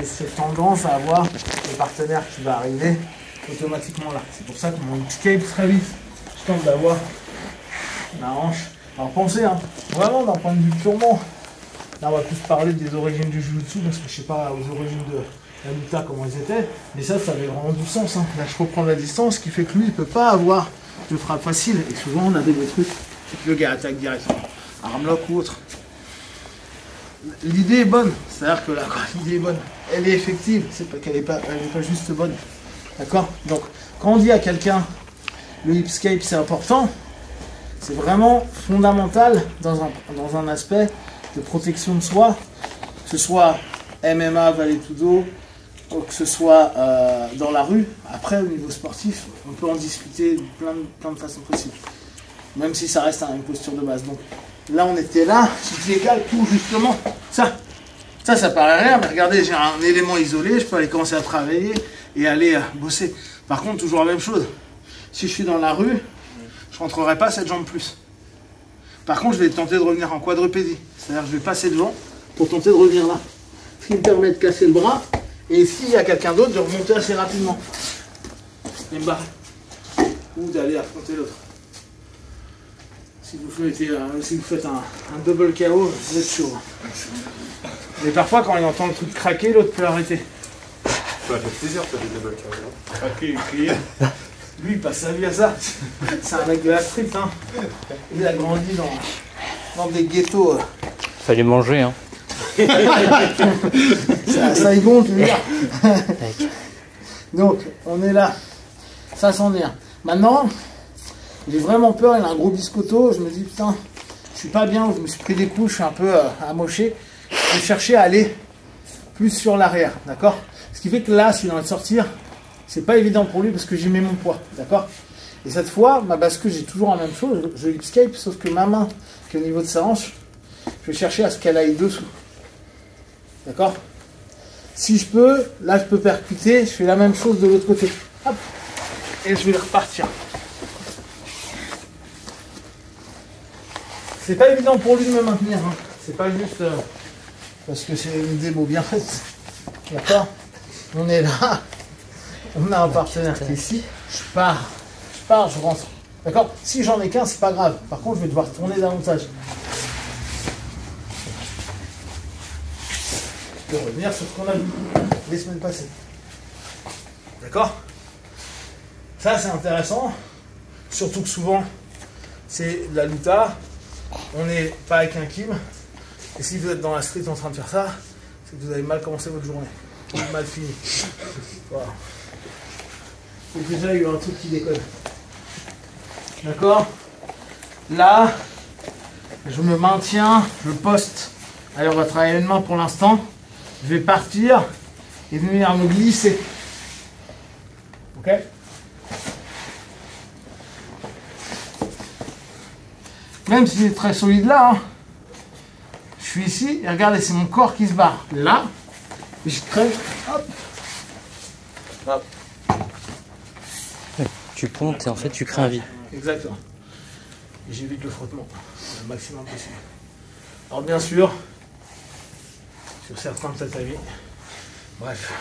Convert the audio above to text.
j'ai cette tendance à avoir le partenaire qui va arriver automatiquement là. C'est pour ça que mon escape très vite, je tente d'avoir ma hanche. Alors pensez, hein, vraiment d'un point de vue purement, là on va plus parler des origines du Jiu-Jitsu parce que je sais pas aux origines de la luta comment ils étaient, mais ça avait vraiment du sens. Hein. Là je reprends la distance, ce qui fait que lui il peut pas avoir de frappe facile et souvent on avait des trucs, le gars attaque directement, armlock ou autre. L'idée est bonne, c'est-à-dire que là, l'idée est bonne, elle est effective, c'est pas qu'elle n'est pas juste bonne. D'accord? Donc, quand on dit à quelqu'un le hipscape c'est important, c'est vraiment fondamental dans un aspect de protection de soi, que ce soit MMA, Vale-Tudo, ou que ce soit dans la rue. Après, au niveau sportif, on peut en discuter de plein de façons possibles, même si ça reste une posture de base. Donc, là, on était là, je dis égal tout justement. Ça paraît rien, mais regardez, j'ai un élément isolé, je peux aller commencer à travailler et aller bosser. Par contre, toujours la même chose. Si je suis dans la rue, je ne rentrerai pas cette jambe plus. Par contre, je vais tenter de revenir en quadrupédie. C'est-à-dire que je vais passer devant pour tenter de revenir là. Ce qui me permet de casser le bras et s'il y a quelqu'un d'autre, de remonter assez rapidement. Et me barrer. Ou d'aller affronter l'autre. Si vous faites un double KO, vous êtes chaud. Mais parfois, quand il entend le truc craquer, l'autre peut arrêter. Ça fait plaisir, ça fait des double KO. Craquer, crier. Lui, il passe sa vie à ça. C'est un mec de la street. Hein. Il a grandi dans des ghettos. Fallait manger, hein. Ça y gonfle, lui. Donc, on est là. Ça s'en est. Maintenant, j'ai vraiment peur. Il a un gros biscotto. Je me dis, putain, je suis pas bien. Je me suis pris des coups. Je suis un peu amoché. Je vais chercher à aller plus sur l'arrière. D'accord? Ce qui fait que là, si j'ai envie de sortir, c'est pas évident pour lui parce que j'y mets mon poids. D'accord? Et cette fois, ma bascule, j'ai toujours la même chose. Je escape, sauf que ma main, qui est au niveau de sa hanche, je vais chercher à ce qu'elle aille dessous. D'accord? Si je peux, là je peux percuter, je fais la même chose de l'autre côté. Hop. Et je vais repartir. C'est pas évident pour lui de me maintenir. Hein. C'est pas juste parce que c'est une démo bien faite. D'accord? On est là. On a un partenaire qui est ici. Je pars, je rentre. D'accord? Si j'en ai qu'un, c'est pas grave. Par contre, je vais devoir tourner davantage. Je peux revenir sur ce qu'on a vu les semaines passées. D'accord? Ça, c'est intéressant. Surtout que souvent, c'est de la luta. On n'est pas avec un kim. Et si vous êtes dans la street en train de faire ça, c'est que vous avez mal commencé votre journée. Ou mal fini. Voilà. Donc déjà, il y a eu un truc qui déconne. D'accord? Là, je me maintiens, je poste. Allez, on va travailler une main pour l'instant. Je vais partir et venir me glisser. Ok? Même si c'est très solide là, hein, je suis ici et regardez, c'est mon corps qui se barre. Là, et je crève. Hop. Hop. Tu pontes et en fait tu crées un vide. Exactement. Et j'évite le frottement le maximum possible. Alors bien sûr, sur certains tatamis, bref.